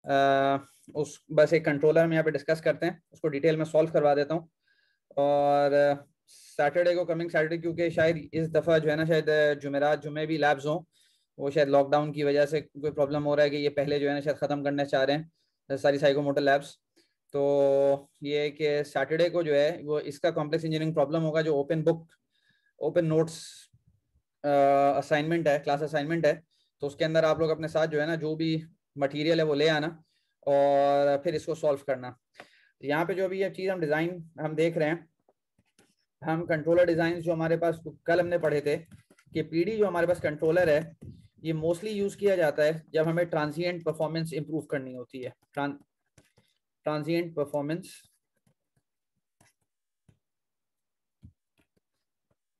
उस बस एक कंट्रोलर हम यहाँ पे डिस्कस करते हैं, उसको डिटेल में सॉल्व करवा देता हूँ। और सैटरडे को, कमिंग सैटरडे, क्योंकि शायद इस दफ़ा जो है ना, शायद जुमेरात जुमे भी लैब्स हों, वो शायद लॉकडाउन की वजह से कोई प्रॉब्लम हो रहा है कि ये पहले जो है ना शायद ख़त्म करना चाह रहे हैं सारी साइकोमोटर लैब्स। तो ये कि सैटरडे को जो है वो इसका कॉम्प्लेक्स इंजीनियरिंग प्रॉब्लम होगा, जो open book open notes assignment है, क्लास असाइनमेंट है। तो उसके अंदर आप लोग अपने साथ जो है ना जो भी मटेरियल है वो ले आना और फिर इसको सॉल्व करना। यहाँ पे जो भी ये चीज़ हम डिज़ाइन हम देख रहे हैं, हम कंट्रोलर डिज़ाइन जो हमारे पास कल हमने पढ़े थे कि पीडी जो हमारे पास कंट्रोलर है ये मोस्टली यूज़ किया जाता है जब हमें ट्रांजिएंट परफॉर्मेंस इंप्रूव करनी होती है। ट्रांजिएंट परफॉर्मेंस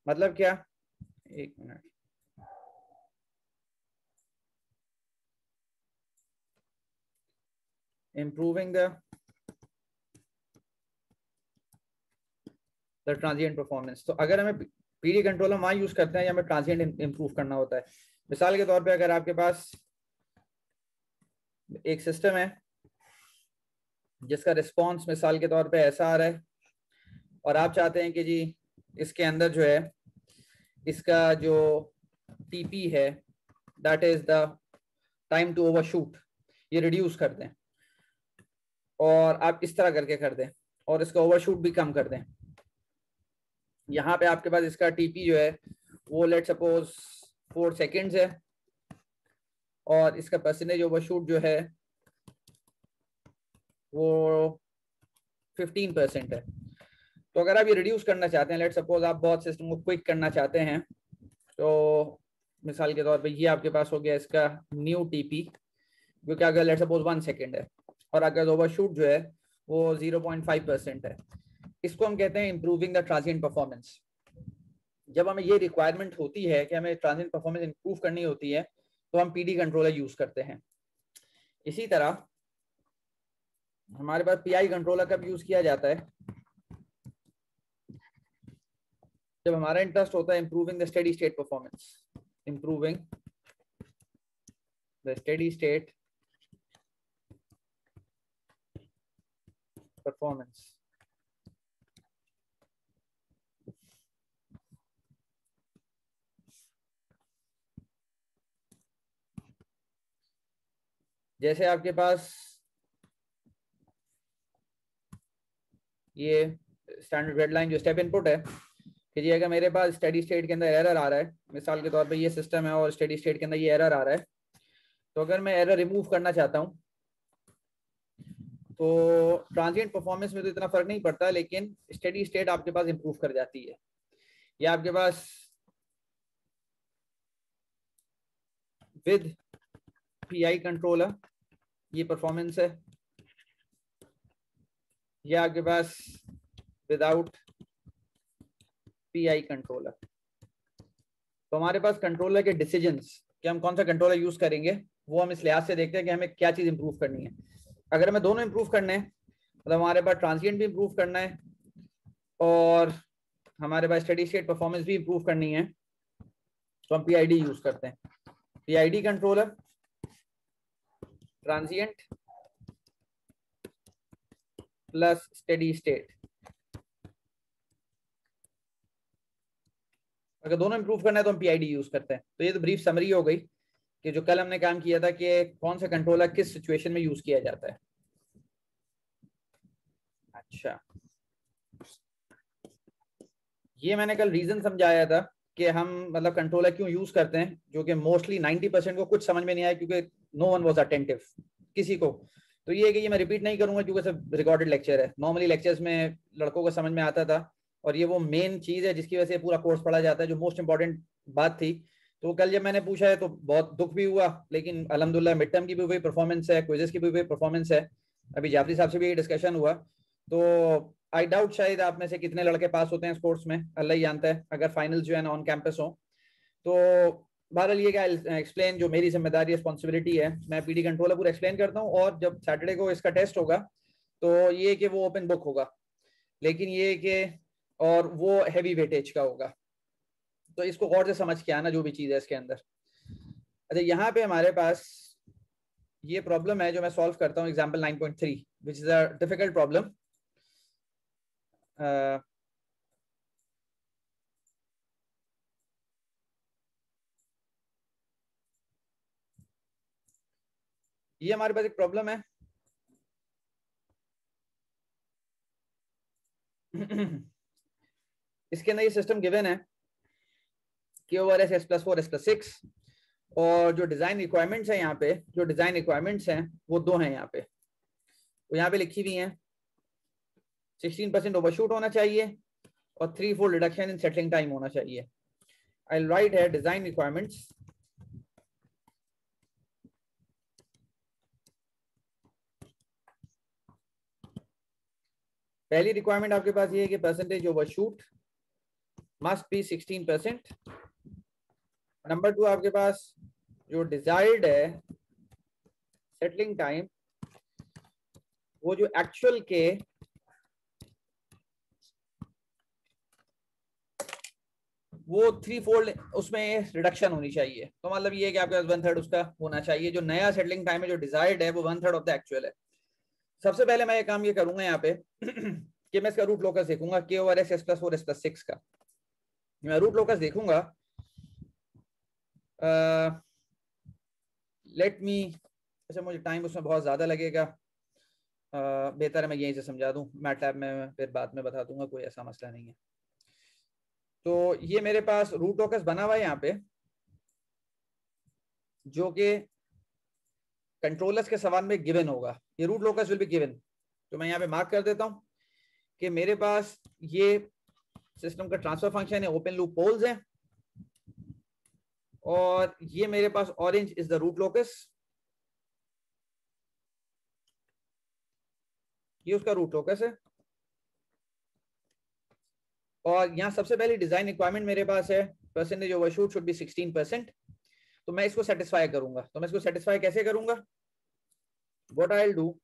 मतलब क्या? एक minute, improving the transient performance. तो अगर हमें पीडी कंट्रोलर वहाँ यूज करते हैं या हमें ट्रांजिएंट इंप्रूव करना होता है। मिसाल के तौर पे अगर आपके पास एक सिस्टम है जिसका रिस्पॉन्स मिसाल के तौर पे ऐसा आ रहा है और आप चाहते हैं कि जी इसके अंदर जो है इसका जो टीपी है, that is the time to overshoot, ये रिड्यूस कर दें और आप इस तरह करके कर दें और इसका ओवरशूट भी कम कर दें। यहाँ पे आपके पास इसका टीपी जो है वो लेट सपोज 4 सेकेंड्स है और इसका परसेंटेज ओवरशूट जो है वो 15% है। तो अगर आप ये रिड्यूस करना चाहते हैं, लेट सपोज आप बहुत सिस्टम को क्विक करना चाहते हैं, तो मिसाल के तौर पे ये आपके पास हो गया इसका न्यू टीपी, क्योंकि अगर लेट सपोज 1 सेकेंड है और अगर ओवरशूट जो है वो 0.5% है, इसको हम कहते हैं इंप्रूविंग द ट्रांजिएंट परफॉर्मेंस। जब हमें ये रिक्वायरमेंट होती है कि हमें ट्रांजिएंट परफॉर्मेंस इंप्रूव करनी होती है तो हम पीडी कंट्रोलर यूज करते हैं। इसी तरह हमारे पास पीआई कंट्रोलर कब यूज किया जाता है? जब हमारा इंटरेस्ट होता है improving the steady state performance, improving the steady state performance. जैसे आपके पास ये स्टैंडर्ड रेडलाइन जो स्टेप इनपुट है कि जी अगर मेरे पास स्टेडी स्टेट के अंदर एरर आ रहा है, मिसाल के तौर पे ये सिस्टम है और स्टेडी स्टेट के अंदर ये एरर आ रहा है, तो अगर मैं एरर रिमूव करना चाहता हूँ तो ट्रांजिएंट परफॉर्मेंस में तो इतना फर्क नहीं पड़ता, लेकिन स्टेडी स्टेट आपके पास इंप्रूव कर जाती है। या आपके पास विद पीआई कंट्रोलर ये परफॉर्मेंस है, या आपके पास विदाउट पीआई कंट्रोलर। तो हमारे पास कंट्रोलर के डिसीजंस कि हम कौन सा कंट्रोलर यूज करेंगे वो हम इस लिहाज से देखते हैं कि हमें क्या चीज इंप्रूव करनी है। अगर हमें दोनों इंप्रूव करने हैं, मतलब हमारे पास ट्रांजिएंट भी इंप्रूव करना है और हमारे पास स्टेडी स्टेट परफॉर्मेंस भी इंप्रूव करनी है, तो हम पीआईडी यूज करते हैं। PID controller transient plus steady state, अगर दोनों इंप्रूव करना है तो हम पीआईडी यूज करते हैं। तो ये तो ब्रीफ समरी हो गई कि जो कल हमने काम किया था कि कौन सा कंट्रोलर किस सिचुएशन में यूज किया जाता है। अच्छा, ये मैंने कल रीजन समझाया था कि हम मतलब कंट्रोलर क्यों यूज करते हैं, जो कि मोस्टली 90% को कुछ समझ में नहीं आया क्योंकि नो वन वाज अटेंटिव किसी को। तो ये है कि ये मैं रिपीट नहीं करूंगा क्योंकि सब रिकॉर्डेड लेक्चर है। नॉर्मली लेक्चर्स में लड़कों को समझ में आता था और ये वो मेन चीज है जिसकी वजह से पूरा कोर्स पढ़ा जाता है, जो मोस्ट इंपॉर्टेंट बात थी। तो कल जब मैंने पूछा है तो बहुत दुख भी हुआ, लेकिन अल्हम्दुलिल्लाह मिड टर्म की भी हुई परफॉर्मेंस है, क्विज़ेस की भी हुई परफॉर्मेंस है। अभी जाफरी साहब से भी डिस्कशन हुआ, तो आई डाउट शायद आप में से कितने लड़के पास होते हैं स्पोर्ट्स में, अल्लाह ही जानता है, अगर फाइनल जो है ना ऑन कैंपस हो। तो बहरहाल ये क्या एक्सप्लेन जो मेरी जिम्मेदारी रिस्पॉन्सिबिलिटी है, मैं पीडी कंट्रोलर पूरा एक्सप्लेन करता हूँ। और जब सैटरडे को इसका टेस्ट होगा तो ये कि वो ओपन बुक होगा, लेकिन ये कि और वो हैवी वेटेज का होगा, तो इसको गौर से समझ के आना जो भी चीज़ है इसके अंदर। अच्छा, यहाँ पे हमारे पास ये प्रॉब्लम है जो मैं सॉल्व करता हूँ example 9.3 which is a difficult problem. ये हमारे पास एक प्रॉब्लम है इसके अंदर ये सिस्टम गिवन है कि over S S plus 4 S plus 6 और जो डिजाइन रिक्वायरमेंट्स है यहाँ पे, जो डिजाइन रिक्वायरमेंट्स हैं वो दो हैं यहाँ पे, वो यहाँ पे लिखी हुई हैं। 16% ओवरशूट होना चाहिए और 3-fold reduction in settling time होना चाहिए। आई राइट है डिजाइन रिक्वायरमेंट्स। पहली रिक्वायरमेंट आपके पास ये है कि percentage overshoot must be 16%। Number 2 आपके पास जो डिजायर्ड है सेटलिंग टाइम, वो जो एक्चुअल के वो 3-fold उसमें रिडक्शन होनी चाहिए। तो मतलब ये है कि आपके पास 1/3 उसका होना चाहिए। जो नया सेटलिंग टाइम है जो डिजायर्ड है वो 1/3 ऑफ द एक्चुअल है। सबसे पहले मैं ये काम ये करूंगा यहाँ पे कि मैं इसका रूट लोकस देखूंगा के over S S plus 4 S plus 6 का। मैं रूट लोकस देखूंगा। लेट मी, अच्छा मुझे टाइम उसमें बहुत ज्यादा लगेगा, बेहतर है मैं यहीं से समझा दूं। मैटलैब में फिर बाद में बता दूंगा, कोई ऐसा मसला नहीं है। तो ये मेरे पास रूट लोकस बना हुआ है यहाँ पे, जो कि कंट्रोलर्स के सवाल में गिवन होगा। ये root locus will be given. तो मैं यहाँ पे मार्क कर देता हूँ कि मेरे पास ये सिस्टम का ट्रांसफर फंक्शन है, ओपन लूप पोल्स है, और ये मेरे पास orange is the root locus, ये उसका रूट लोकस है। और यहाँ सबसे पहली डिजाइन रिक्वायरमेंट मेरे पास है परसेंटेज ओवरशूट शुड बी 16%। तो मैं इसको सेटिस्फाई करूंगा। तो मैं इसको सेटिस्फाई कैसे करूंगा? What I will do,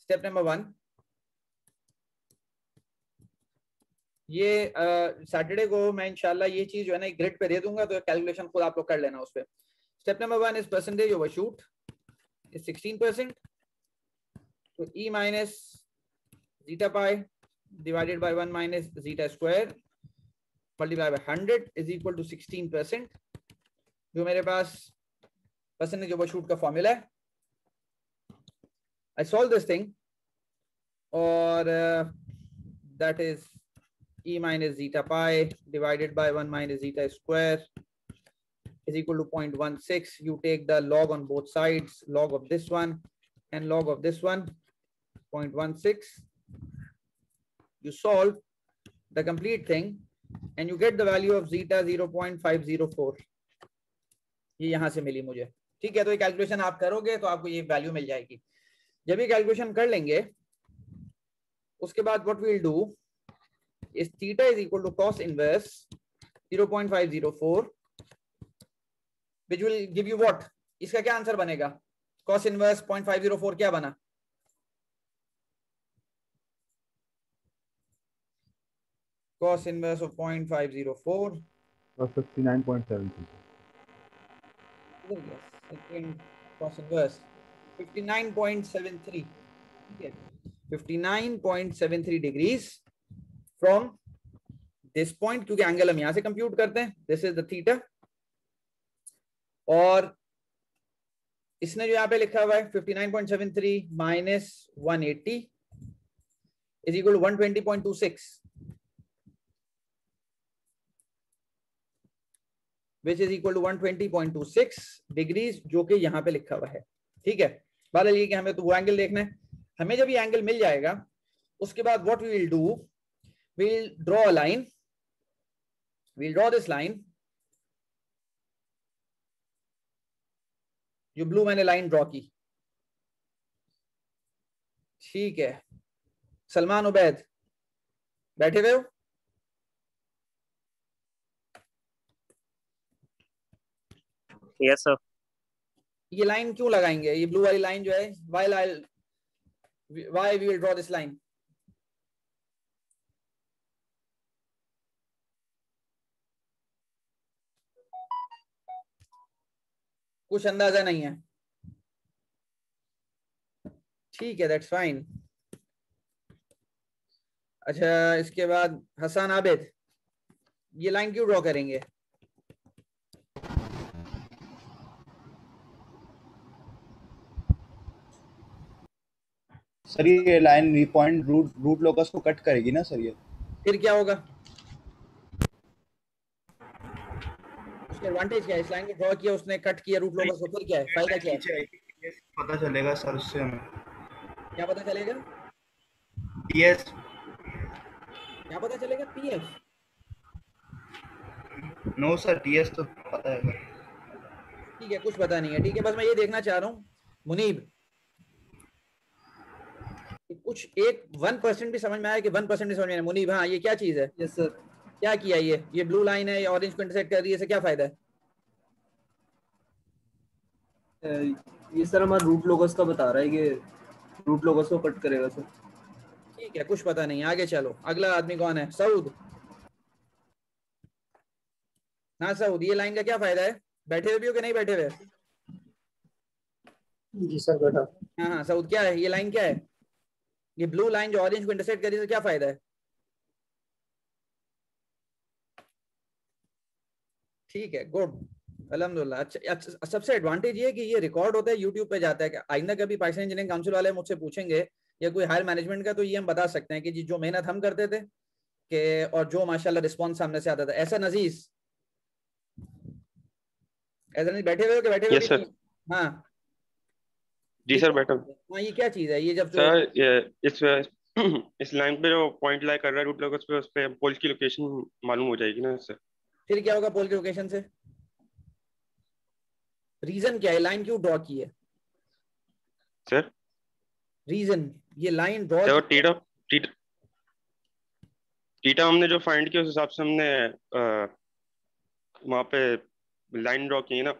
step number 1, ये सैटरडे को मैं इंशाल्लाह ये चीज जो है ना ग्रिड पे दे दूंगा, तो कैलकुलेशन खुद आप लोग कर लेना उस पर। Step number 1 is percentage overshoot is 16%, तो E minus zeta pi divided by 1 minus zeta square multiplied by 100 is equal to 16%, जो मेरे पास परसेंटेज ओवरशूट का फॉर्मूला है। I solve this thing, और that is e minus zeta pi divided by 1 minus zeta square is equal to 0.16. You take the log on both sides, log of this one and log of this one, 0.16. You solve the complete thing and you get the value of zeta 0.504. ये यहां से मिली मुझे, ठीक है। तो ये calculation आप करोगे तो आपको ये वैल्यू मिल जाएगी। जब ये कैलकुलेशन कर लेंगे उसके बाद what we will do is theta is equal to cos inverse 0.504 which will give you what, इसका क्या आंसर बनेगा? cos इनवर्स 0.504 क्या बना? cos inverse of 0.504 59.73. second cos inverse 59.73, ठीक है, 59.73 डिग्रीज फ्रॉम दिस पॉइंट, क्योंकि एंगल हम यहां से कंप्यूट करते हैं, दिस इज द थीटा। और इसने जो यहाँ पे लिखा हुआ है 59.73 minus 180 is equal to 120.26, which is equal to 120.26 degrees, जो कि यहाँ पे लिखा हुआ है, ठीक है। बात ये कि हमें तो वो एंगल देखना है। हमें जब ये एंगल मिल जाएगा उसके बाद what we will do, we will draw a line, we will draw this line, जो ब्लू मैंने लाइन ड्रॉ की, ठीक है। सलमान उबैद बैठे हुए हो? Yes sir. ये लाइन क्यों लगाएंगे? ये ब्लू वाली लाइन जो है, why we will draw this line? कुछ अंदाजा नहीं है? ठीक है, दैट्स फाइन। अच्छा, इसके बाद हसन आबिद, ये लाइन क्यों ड्रॉ करेंगे? सर ये लाइन पॉइंट रूट लोकस को कट करेगी ना सर ये? फिर क्या होगा? उसका एडवांटेज क्या है? इस लाइन को ड्रॉ किया उसने, कट किया रूट लोकस को, फिर क्या है फायदा? क्या है? पता चलेगा सर उससे हमें। क्या पता चलेगा? टीएस। क्या पता चलेगा? पीएफ? नो सर, टीएस तो पता है सर। ठीक है, कुछ पता नहीं है। ठीक है, बस मैं ये देखना चाह रहा हूँ मुनीब, कुछ एक 1% भी समझ में आया कि 1% भी समझ में आया? मुनीब, हाँ, ये क्या चीज है? Yes sir. क्या किया? ये ब्लू लाइन है, ये ऑरेंज को इंटरसेक्ट कर रही है, इससे क्या फायदा है? ये सर हमारा रूट लोकस का बता रहा है कि रूट लोकस को कट करेगा सर। ठीक है, कुछ पता नहीं, आगे चलो। अगला आदमी कौन है? सऊद। ना सऊद, ये लाइन का क्या फायदा है? बैठे हुए भी हो कि नहीं बैठे हुए? जी सर बैठा। हाँ हाँ सऊद, क्या है ये लाइन? क्या है ये ब्लू लाइन जो ऑरेंज को इंटरसेक्ट कर रही है, क्या फायदा है? ठीक है, गुड, अल्हम्दुलिल्लाह। अच्छा, सबसे एडवांटेज ये है कि ये रिकॉर्ड होता है, यूट्यूब पे जाता है। कि आइंदा कभी पाकिस्तान इंजीनियरिंग काउंसिल वाले मुझसे पूछेंगे या कोई हायर मैनेजमेंट का, तो ये हम बता सकते हैं कि जी जो मेहनत हम करते थे कि और जो माशाल्लाह रिस्पॉन्स सामने से आता था। ऐसा नजीज, ऐसा नहीं बैठे हुए हो कि बैठे हुए? Yes sir. हाँ जी सर, बैठा। हाँ, ये क्या चीज है ये? जब सर इस लाइन पे जो पॉइंट लाई कर रहा है रूट लोकस पे, उस पे पोल की लोकेशन मालूम हो जाएगी ना सर? फिर क्या होगा पोल की लोकेशन से? रीजन क्या है? लाइन क्यों ड्रॉ की है सर? रीजन, ये line draw sir theta theta theta हमने जो फाइंड किया उस हिसाब से हमने वहाँ पे लाइन ड्रॉ की है ना,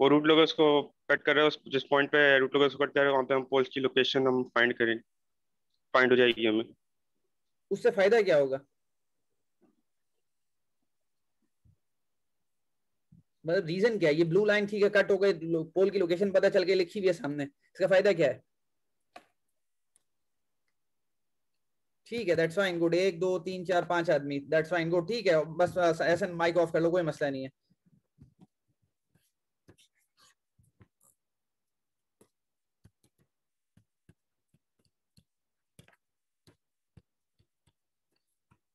वो रूट लोकस को कट कर रहा है। जिस पॉइंट पे रूट लोकस को कट कर रहा है वहाँ पे हम पोल्स की लोकेशन हम फाइंड हो जाएगी हमें। उससे फायदा क्या होगा? मतलब रीजन क्या है? ये ब्लू लाइन ठीक है कट हो गई, पोल की लोकेशन पता चल गई, लिखी हुई है सामने, इसका फायदा क्या है? ठीक है, दैट्स फाइन, गुड। 1 2 3 4 5 आदमी, दैट्स फाइन, गुड। ठीक है, बस ऐसा माइक ऑफ कर लो, कोई मसला नहीं है।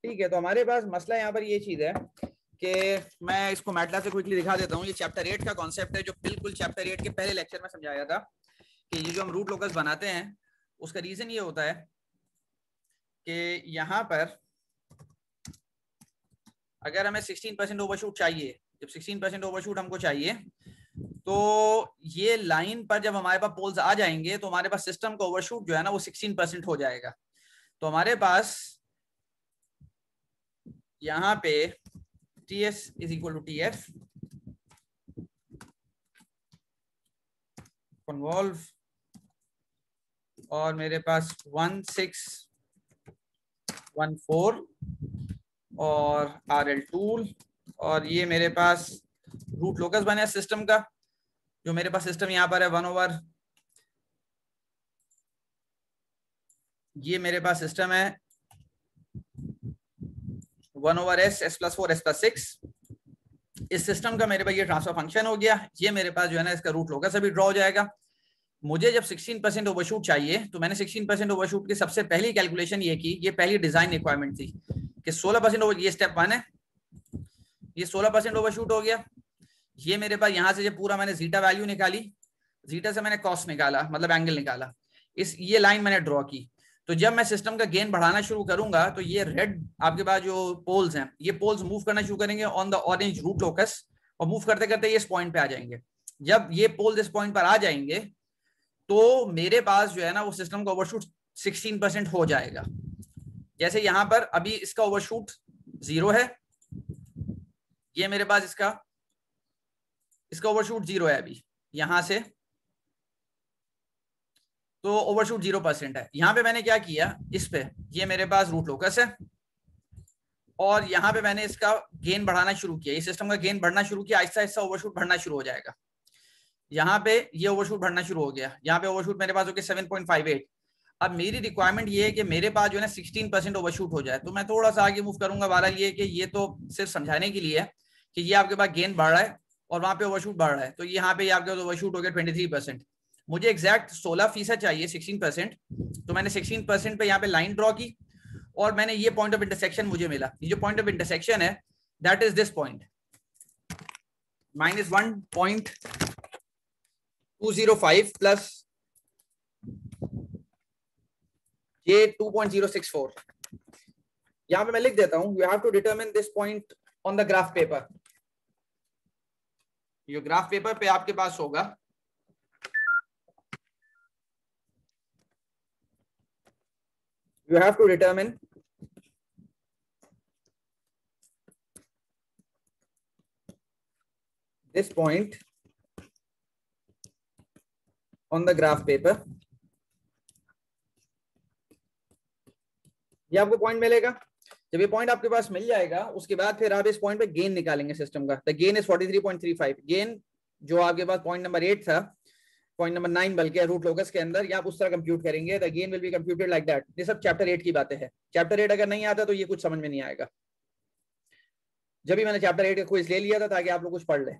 ठीक है, तो हमारे पास मसला यहाँ पर ये चीज है कि मैं इसको मैटलैब से क्विकली दिखा देता हूँ। ये चैप्टर 8 का कॉन्सेप्ट है जो बिल्कुल चैप्टर 8 के पहले लेक्चर में समझाया था कि ये जो हम रूट लोकस बनाते हैं उसका रीजन ये होता है कि यहाँ पर अगर हमें 16% ओवरशूट चाहिए, जब 16% ओवरशूट हमको चाहिए, तो ये लाइन पर जब हमारे पास पोल्स आ जाएंगे तो हमारे पास सिस्टम का ओवरशूट जो है ना वो 16% हो जाएगा। तो हमारे पास यहाँ पे TS is equal to TF convolve, और मेरे पास 1614 और RL टूल, और ये मेरे पास रूट लोकस बने सिस्टम का, जो मेरे पास सिस्टम यहाँ पर है 1/, ये मेरे पास सिस्टम है 1/s s+4 s+6। इस सिस्टम का मेरे पास ये ट्रांसफर फंक्शन हो गया। ये मेरे पास जो है ना इसका रूट लोकस अभी ड्रॉ हो जाएगा। मुझे जब 16% ओवरशूट चाहिए तो मैंने 16% ओवरशूट की सबसे पहली कैलकुलेशन ये की, ये पहली डिजाइन रिक्वायरमेंट थी कि 16% ओवर, ये स्टेप 1 है, ये 16% ओवरशूट हो गया। ये मेरे पास यहाँ से जब पूरा मैंने जीटा वैल्यू निकाली, जीटा से मैंने कॉस्ट निकाला, मतलब एंगल निकाला, ये लाइन मैंने ड्रॉ की। तो जब मैं सिस्टम का गेन बढ़ाना शुरू करूंगा तो ये रेड आपके पास जो पोल्स हैं, ये पोल्स मूव करना शुरू करेंगे on the orange root locus, और मूव करते करते ये इस पॉइंट पे आ जाएंगे। जब ये पोल्स इस पॉइंट पर आ जाएंगे तो मेरे पास जो है ना वो सिस्टम का ओवरशूट 16% हो जाएगा। जैसे यहां पर अभी इसका ओवरशूट 0 है, ये मेरे पास इसका ओवरशूट 0 है अभी यहां से, तो ओवरशूट 0% है। यहां पे मैंने क्या किया, इस पे ये मेरे पास रूट लोकस है और यहां पे मैंने इसका गेन बढ़ाना शुरू किया, इस सिस्टम का गेन बढ़ना शुरू किया, आहिस्ता आहिस्ता ओवरशूट बढ़ना शुरू हो जाएगा। यहाँ पे ये ओवरशूट बढ़ना शुरू हो गया, यहाँ पे ओवरशूट मेरे पास हो गया 7.58, अब मेरी रिक्वायरमेंट ये है कि मेरे पास जो है ना 16% ओवरशूट हो जाए, तो मैं थोड़ा सा आगे मूव करूंगा। बहरहाल ये कि ये तो सिर्फ समझाने के लिए है कि ये आपके पास गेन बढ़ रहा है और वहां पे ओवरशूट बढ़ रहा है। तो यहाँ पे आपके पास ओवरशूट हो गया 23%। मुझे एग्जैक्ट 16% चाहिए 16%, तो मैंने 16% पे यहाँ पे लाइन ड्रॉ की और मैंने ये पॉइंट ऑफ इंटरसेक्शन मुझे मिला। ये जो पॉइंट ऑफ इंटरसेक्शन है that is this point -1.205 plus ये 2.064। यहां पे मैं लिख देता हूं, you have to determine this point on the graph paper. ये ग्राफ पेपर पे आपके पास होगा you have to determine this point on the graph paper। ये आपको पॉइंट मिलेगा। जब ये पॉइंट आपके पास मिल जाएगा उसके बाद फिर आप इस पॉइंट पे गेन निकालेंगे सिस्टम का। The gain is 43.35। गेन जो आपके पास पॉइंट नंबर 8 था, पॉइंट नंबर 9 बल्कि रूट लोकस के अंदर, या आप उस तरह कंप्यूट करेंगे। The gain will be computed like that. ये सब चैप्टर 8 की बातें हैं। चैप्टर 8 अगर नहीं आता तो ये कुछ समझ में नहीं आएगा। जब भी मैंने चैप्टर 8 का क्विज ले लिया था ताकि आप लोग कुछ पढ़ ले।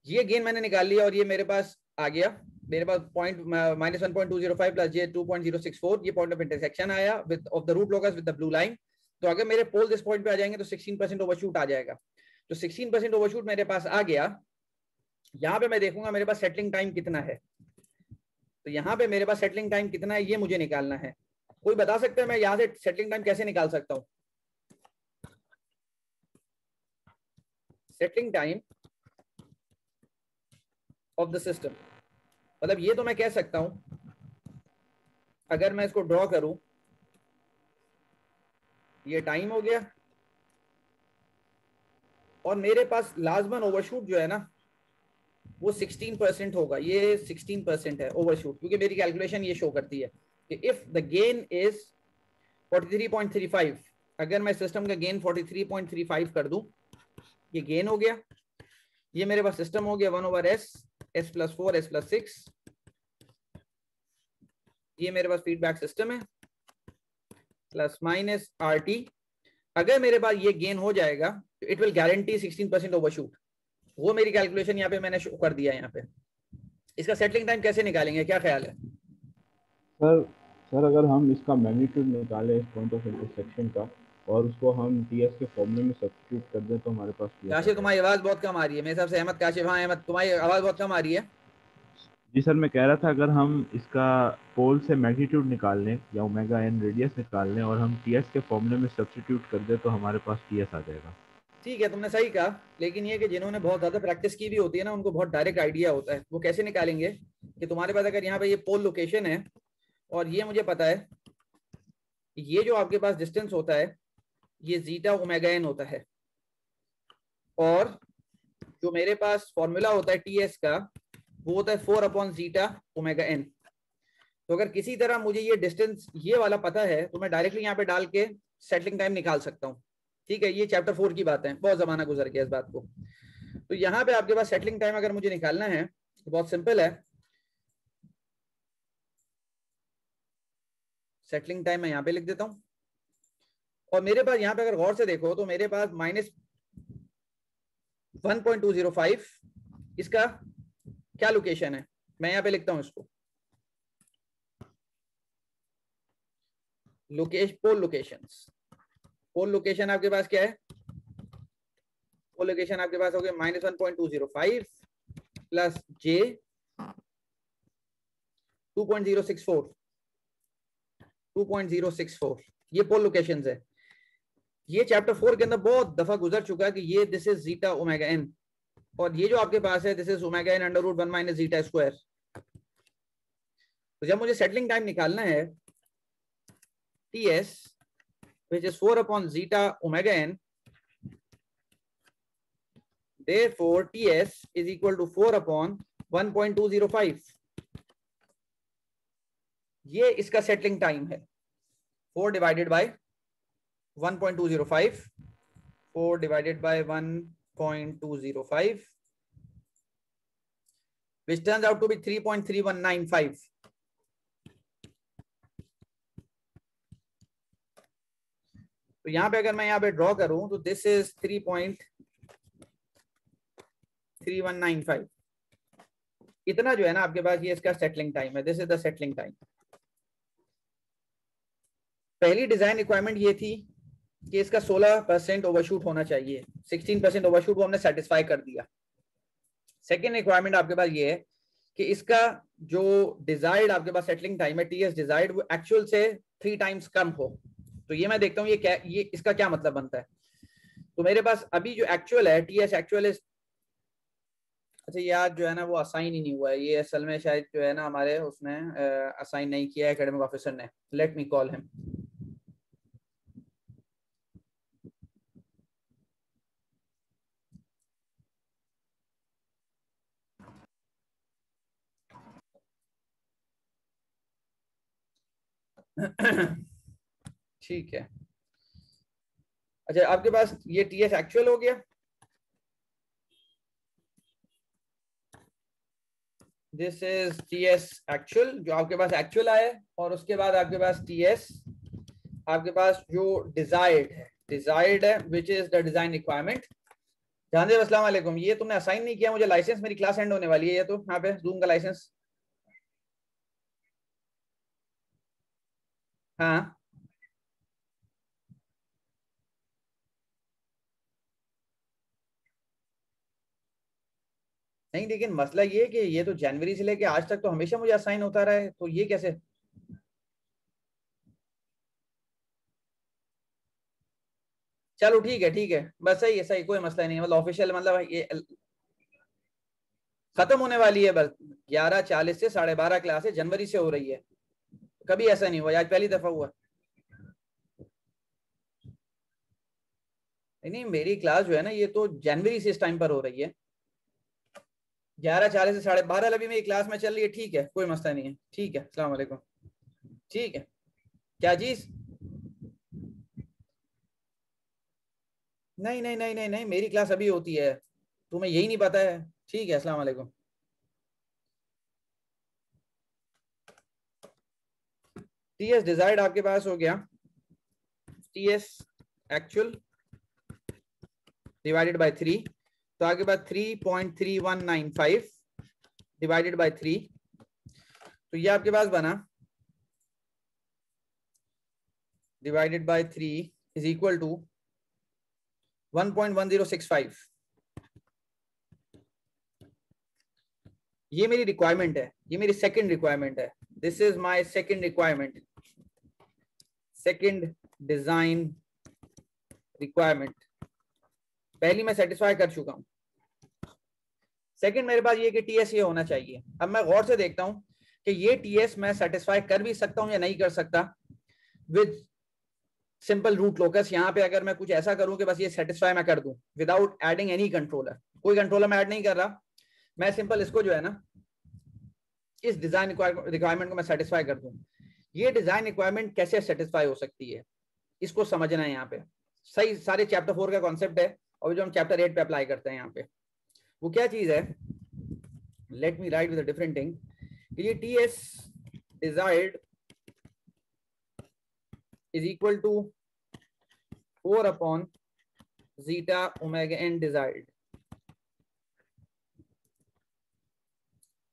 ये गेन मैंने निकाल लिया और ये मेरे पास आ गया। मेरे पास पॉइंट -1.205 प्लस जे 2.064 ये पॉइंट ऑफ इंटरसेक्शन आया with of the root locus with the blue line. तो अगर मेरे पोल इस पॉइंट पे आ जाएंगे तो 16% ओवरशूट आ जाएगा। तो 16% ओवरशूट मेरे पास आ गया। यहाँ पे मैं देखूंगा मेरे पास सेटलिंग टाइम कितना है। तो यहाँ पे मेरे पास सेटलिंग टाइम कितना है ये मुझे निकालना है। कोई बता सकता है मैं यहाँ से सेटलिंग टाइम कैसे निकाल सकता हूँ? Settling time of the system, मतलब ये तो मैं कह सकता हूं, अगर मैं इसको ड्रॉ करूं, ये टाइम हो गया और मेरे पास लाजमन ओवरशूट जो है ना वो 16% होगा। ये 16% है ओवरशूट, क्योंकि मेरी कैलकुलेशन ये शो करती है कि इफ द गेन इज 43.35, अगर मैं सिस्टम का गेन 43.35 कर दूं, ये गेन हो गया। ये मेरे पास सिस्टम हो गया 1/s, s+4 s+6। ये मेरे पास फीडबैक सिस्टम है प्लस माइनस RT। अगर मेरे पास ये गेन हो जाएगा तो इट विल गारंटी 16% ओवरशूट। वो मेरी कैलकुलेशन यहाँ पे मैंने शो कर दिया। यहाँ पे इसका सेटलिंग टाइम कैसे निकालेंगे, क्या ख्याल है? सर अगर हम इसका मैग्नीट्यूड निकालें इस पॉइंट ऑफ इंटरसेक्शन का और उसको हम TS के फॉर्मूले में सब्स्टिट्यूट कर दें तो हमारे पास काशिफ तुम्हारी आवाज बहुत कम आ रही है मेरे हिसाब से। अहमद, काशिफ, हाँ अहमद तुम्हारी आवाज बहुत कम आ रही है। जी सर, मैं कह रहा था अगर हम इसका पोल से मैग्नीट्यूड निकाल लें या ओमेगा n रेडियस निकाल लें और हम TS के फॉर्मूले में सब्स्टिट्यूट कर दें तो हमारे पास TS आ जाएगा। ठीक है, तुमने सही कहा, लेकिन ये कि जिन्होंने बहुत ज्यादा प्रैक्टिस की भी होती है ना उनको बहुत डायरेक्ट आइडिया होता है। वो कैसे निकालेंगे कि तुम्हारे पास अगर यहाँ पे ये पोल लोकेशन है और ये मुझे पता है ये जो आपके पास डिस्टेंस होता है ये जीटा ओमेगा n होता है, और जो मेरे पास फॉर्मूला होता है TS का वो होता है 4/जीटा ओमेगा n। तो अगर किसी तरह मुझे ये डिस्टेंस ये वाला पता है तो मैं डायरेक्टली यहाँ पे डाल के सेटलिंग टाइम निकाल सकता हूँ। ठीक है, ये चैप्टर 4 की बात है, बहुत जमाना गुजर गया इस बात को। तो यहाँ पे आपके पास सेटलिंग टाइम अगर मुझे निकालना है तो बहुत सिंपल है। सेटलिंग टाइम मैं यहाँ पे लिख देता हूँ और मेरे पास यहाँ पे अगर गौर से देखो तो मेरे पास -1.205 इसका क्या लोकेशन है। मैं यहाँ पे लिखता हूँ इसको पोल लोकेशंस। पोल लोकेशन आपके पास क्या है? पोल लोकेशन आपके पास हो गया -1.205 प्लस J 2.064 ये पोल लोकेशंस है। ये चैप्टर 4 के अंदर बहुत दफा गुजर चुका है कि ये this is zeta omega n और ये जो आपके पास है this is omega n √1 minus zeta square. तो जब मुझे सेटलिंग टाइम निकालना है TS which is 4/zeta omega n, therefore TS is equal to 4/1.205। ये इसका सेटलिंग टाइम है 4 divided by 1.205, 4 divided by 1.205 which turns out to be 3.3195। तो यहाँ पे अगर मैं यहाँ पे ड्रॉ करूं तो दिस इज 3.3195, इतना जो है ना आपके पास ये इसका सेटलिंग टाइम है। This is the settling time. पहली डिजाइन रिक्वायरमेंट ये थी कि इसका 16% ओवरशूट होना चाहिए, 16% ओवरशूट वो हमने सेटिस्फाई कर दिया। सेकेंड रिक्वायरमेंट आपके पास ये है कि इसका जो डिजायर्ड आपके पास सेटलिंग टाइम है टीएस डिजायर्ड, वो एक्चुअल से 3 टाइम्स कम हो। तो ये मैं देखता हूँ ये इसका क्या मतलब बनता है। तो मेरे पास अभी जो एक्चुअल है टीएस एक्चुअल इज, अच्छा ये आज जो है ना वो असाइन ही नहीं हुआ है, ये असल में शायद जो है ना हमारे उसने असाइन नहीं किया है एकेडमिक ऑफिसर ने। Let me call him. ठीक है, अच्छा आपके पास ये टीएस एक्चुअल हो गया। दिस इज टीएस एक्चुअल जो आपके पास एक्चुअल आया है, और उसके बाद आपके पास टीएस आपके पास जो डिजायर्ड है which is the design requirement. जहांदेव अस्सलाम वालेकुम, ये तुमने असाइन नहीं किया मुझे लाइसेंस, मेरी क्लास एंड होने वाली है। ये तो यहाँ पे जूम का लाइसेंस, हाँ नहीं, लेकिन मसला ये कि ये तो जनवरी से लेके आज तक तो हमेशा मुझे असाइन होता रहा है, तो ये कैसे? चलो ठीक है बस सही है, सही, कोई मसला नहीं है। मतलब ऑफिशियल मतलब ये खत्म होने वाली है बस 11:40 से 12:30 क्लास है, जनवरी से हो रही है। कभी ऐसा नहीं हुआ, आज पहली दफा हुआ। नहीं मेरी क्लास जो है ना ये तो जनवरी से इस टाइम पर हो रही है, 11:40 से 12:30 अभी मेरी क्लास में चल रही है। ठीक है कोई मसला नहीं है, ठीक है, अस्सलाम वालेकुम। ठीक है, क्या चीज? नहीं, मेरी क्लास अभी होती है, तुम्हें यही नहीं पता है। ठीक है, अस्सलाम वालेकुम। टीएस डिजायर्ड आपके पास हो गया, टीएस एक्चुअल डिवाइडेड बाय 3, तो आपके पास 3.3195 डिवाइडेड बाय 3, तो ये आपके पास बना divided by 3 is equal to 1.1065। ये मेरी रिक्वायरमेंट है, ये मेरी सेकंड रिक्वायरमेंट है। This is my second requirement, second design requirement. पहली मैं सेटिस्फाई कर चुका हूं, सेकंड मेरे पास ये कि टीएस ये होना चाहिए। अब मैं गौर से देखता हूं कि ये टीएस मैं सेटिस्फाई कर भी सकता हूं या नहीं कर सकता विद सिंपल रूट लोकस। यहाँ पे अगर मैं कुछ ऐसा करूं कि बस ये सेटिस्फाई मैं कर दूं विदाउट एडिंग एनी कंट्रोलर, कोई कंट्रोलर मैं ऐड नहीं कर रहा, मैं सिंपल इसको जो है ना इस डिजाइन रिक्वायरमेंट को मैं सेटिस्फाई कर दूं। ये डिजाइन रिक्वायरमेंट कैसे सेटिस्फाई हो सकती है इसको समझना है यहाँ पे। सही सारे चैप्टर 4 का कॉन्सेप्ट है और जो हम चैप्टर 8 पे अप्लाई करते हैं यहाँ पे वो क्या चीज है। Let me write with a different thing. ये TS desired is equal to 4 upon zeta omega n desired.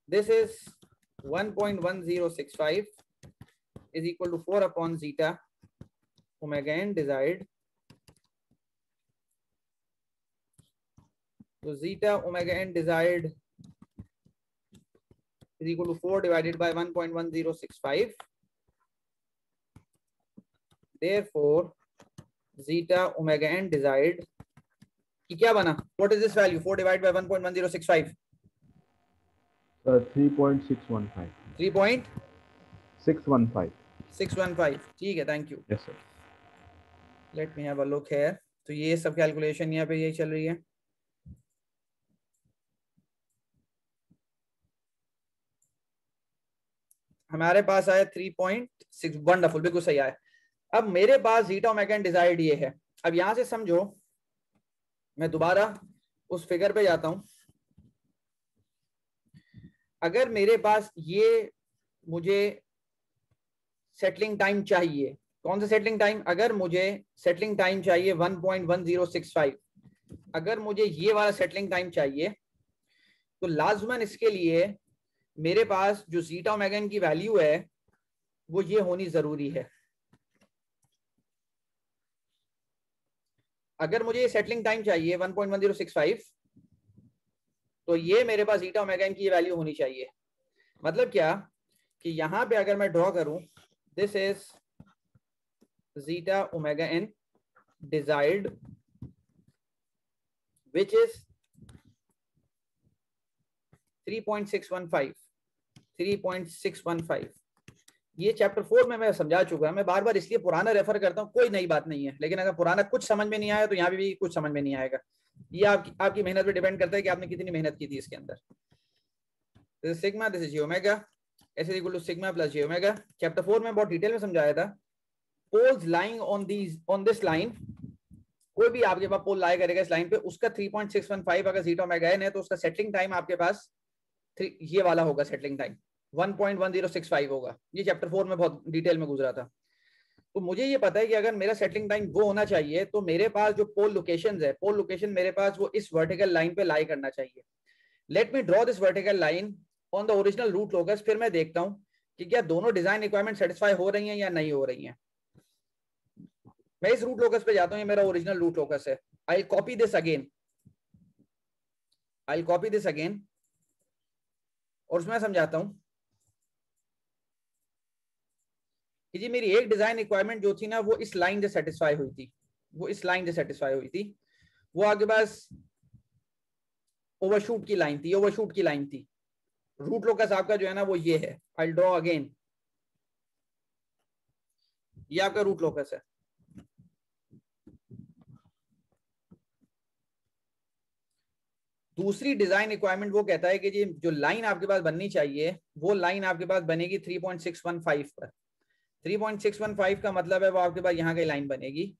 This is 1.1065 is equal to 4 upon zeta omega n desired. So zeta omega n desired is equal to 4 divided by 1.1065. Therefore, zeta omega n desired कि क्या बना? What is this value? 4 divided by 1.1065. 3.615. 3.615. 615. ठीक है, thank you. Yes sir. Let me have a look here. तो ये सब calculation यहाँ पे यही चल रही है। हमारे पास आया 3.6, वंडरफुल, बिल्कुल सही आया। अब मेरे पास जीटा ओमेगा एन डिजायर्ड ये है। अब यहां से समझो, मैं दोबारा उस फिगर पे जाता हूं। अगर मेरे पास ये मुझे सेटलिंग टाइम चाहिए कौन सा सेटलिंग टाइम? अगर मुझे सेटलिंग टाइम चाहिए 1.1065, अगर मुझे ये वाला सेटलिंग टाइम चाहिए तो लाजमन इसके लिए मेरे पास जो जीटा ओमेगा एन की वैल्यू है वो ये होनी जरूरी है। अगर मुझे ये सेटलिंग टाइम चाहिए 1.1065 तो ये मेरे पास जीटा ओमेगा एन की वैल्यू होनी चाहिए। मतलब क्या कि यहां पे अगर मैं ड्रॉ करूं, this is zeta omega n desired which is 3.615। ये चैप्टर 4 में मैं समझा चुका है। मैं बार बार इसलिए पुराना रेफर करता हूँ, कोई नई बात नहीं है, लेकिन अगर पुराना कुछ समझ में नहीं आया तो यहाँ भी कुछ समझ में नहीं आएगा। ये आपकी मेहनत पे डिपेंड करता है कि आपने कितनी मेहनत की थी इसके अंदर। This is sigma, this is j omega, s is equal to sigma plus j omega. Chapter 4 में बहुत डिटेल में समझाया था। Poles lying on this line, कोई भी आपके पास पोल लाई करेगा इस लाइन पे, उसका 3.615 अगर जीटा ओमेगा एन है तो उसका सेटलिंग टाइम आपके पास ये वाला होगा, सेटलिंग टाइम 1.1065 होगा। ये चैप्टर 4 में बहुत डिटेल में गुजरा था। तो मुझे ये पता है कि अगर मेरा सेटलिंग टाइम वो होना चाहिए तो मेरे पास जो पोल लोकेशंस है, पोल लोकेशन मेरे पास वो इस वर्टिकल लाइन पे लाई करना चाहिए। Let me draw this vertical line on the original root locus, फिर मैं देखता हूँ कि क्या दोनों डिजाइन रिक्वायरमेंट सेटिस्फाई हो रही हैं या नहीं हो रही हैं। मैं इस रूट लोकस पे जाता हूँ, ये मेरा ओरिजिनल रूट लोकस है। I copy this again, I copy this again और उसमें समझाता हूं कि जी मेरी एक डिजाइन रिक्वायरमेंट जो थी ना वो इस लाइन से सेटिस्फाई हुई थी, वो इस लाइन से सेटिस्फाई हुई थी। वो आपके पास ओवरशूट की लाइन थी, ओवरशूट की लाइन थी। रूट लोकस आपका जो है ना वो ये है। आई ड्रॉ अगेन, ये आपका रूट लोकस है। दूसरी डिजाइन रिक्वायरमेंट वो कहता है कि जी जो लाइन आपके पास बननी चाहिए वो लाइन आपके पास बनेगी 3.615 पर। 3.615 का मतलब है वो आपके पास यहां की लाइन बनेगी,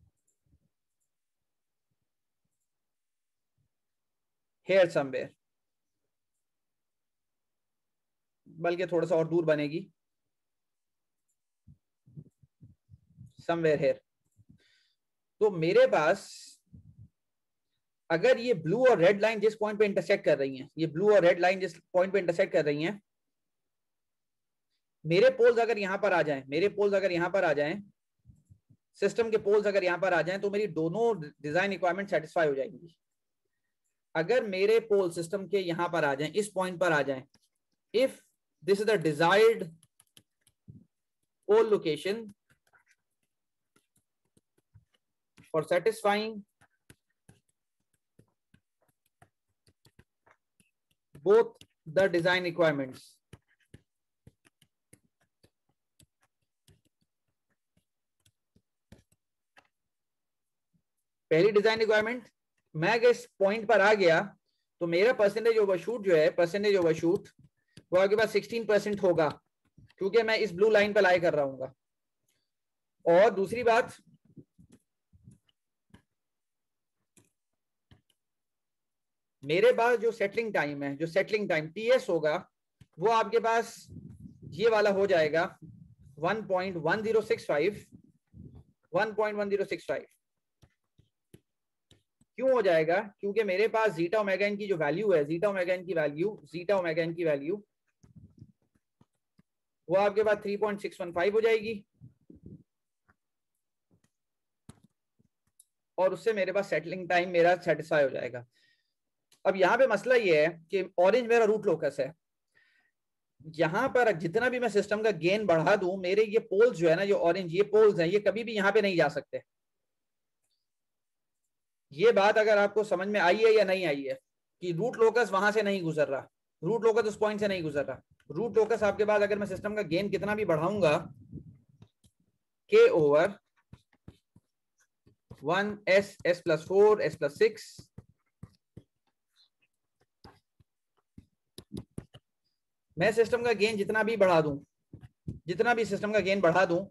हेयर समवेयर, बल्कि थोड़ा सा और दूर बनेगी, समवेयर हेयर। तो मेरे पास अगर ये ब्लू और रेड लाइन जिस पॉइंट पे इंटरसेक्ट कर रही हैं, ये ब्लू और रेड लाइन जिस पॉइंट पे इंटरसेक्ट कर रही हैं, मेरे पोल्स अगर यहां पर आ जाएं, मेरे पोल्स अगर यहां पर आ जाएं, सिस्टम के पोल्स अगर यहां पर आ जाएं तो मेरी दोनों डिजाइन रिक्वायरमेंट सेटिस्फाई हो जाएंगी। अगर मेरे पोल सिस्टम के यहां पर आ जाएं, इस पॉइंट पर आ जाएं, if this is the desired pole location for satisfying both the design requirements, पहली डिजाइन रिक्वायरमेंट, मैं अगर इस पॉइंट पर आ गया तो मेरा परसेंटेज ओवरशूट जो है, परसेंटेज ओवरशूट वो आपके पास 16% होगा, क्योंकि मैं इस ब्लू लाइन पर लाई कर रहा हूँ। और दूसरी बात, मेरे पास जो सेटलिंग टाइम है, जो सेटलिंग टाइम टीएस होगा वो आपके पास ये वाला हो जाएगा 1.1065। 1.1065 क्यों हो जाएगा? क्योंकि मेरे पास जीटा ओमेगा एन की जो वैल्यू है, जीटा ओमेगा एन की वैल्यू, जीटा ओमेगा एन की वैल्यू वो आपके पास 3.615 हो जाएगी और उससे मेरे पास सेटलिंग टाइम मेरा सेटिस्फाई हो जाएगा। अब यहां पे मसला ये है कि ऑरेंज मेरा रूट लोकस है, यहां पर जितना भी मैं सिस्टम का गेन बढ़ा दूं, मेरे ये पोल्स जो है ना, जो ऑरेंज ये पोल्स हैं, ये कभी भी यहां पे नहीं जा सकते। ये बात अगर आपको समझ में आई है या नहीं आई है कि रूट लोकस वहां से नहीं गुजर रहा, रूट लोकस उस पॉइंट से नहीं गुजर रहा। रूट लोकस आपके पास अगर मैं सिस्टम का गेन कितना भी बढ़ाऊंगा, k over 1 s s plus 4 s plus 6, मैं सिस्टम का गेन जितना भी बढ़ा दूं, जितना भी सिस्टम का गेन बढ़ा दूं,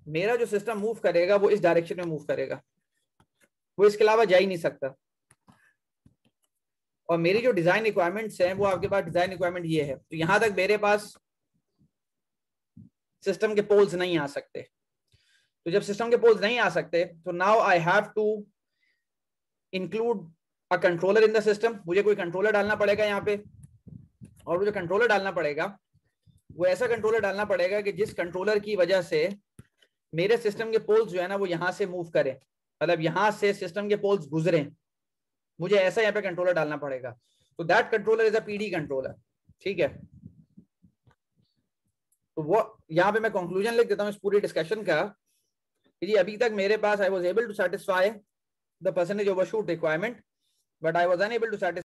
मेरा जो सिस्टम मूव करेगा वो इस डायरेक्शन में मूव करेगा, वो इसके अलावा जा ही नहीं सकता। और मेरी जो डिजाइन रिक्वायरमेंट्स हैं वो आपके पास डिजाइन रिक्वायरमेंट ये है, तो यहां तक मेरे पास सिस्टम के पोल्स नहीं आ सकते। तो जब सिस्टम के पोल्स नहीं आ सकते तो now I have to include a controller in the system. मुझे कोई कंट्रोलर डालना पड़ेगा यहाँ पे, और वो जो कंट्रोलर डालना पड़ेगा वो ऐसा कंट्रोलर डालना पड़ेगा कि जिस कंट्रोलर की वजह से मेरे सिस्टम के पोल्स जो है ना वो यहाँ से मूव करें, मतलब यहाँ से सिस्टम के पोल्स गुजरे, मुझे ऐसा यहाँ पे कंट्रोलर डालना पड़ेगा। तो that controller is a PD controller, ठीक है। तो वो यहाँ पे मैं कंक्लूजन लिख देता हूँ इस पूरी डिस्कशन का कि जी अभी तक मेरे पास I was able to satisfy the percentage overshoot requirement, but I was unable to satisfy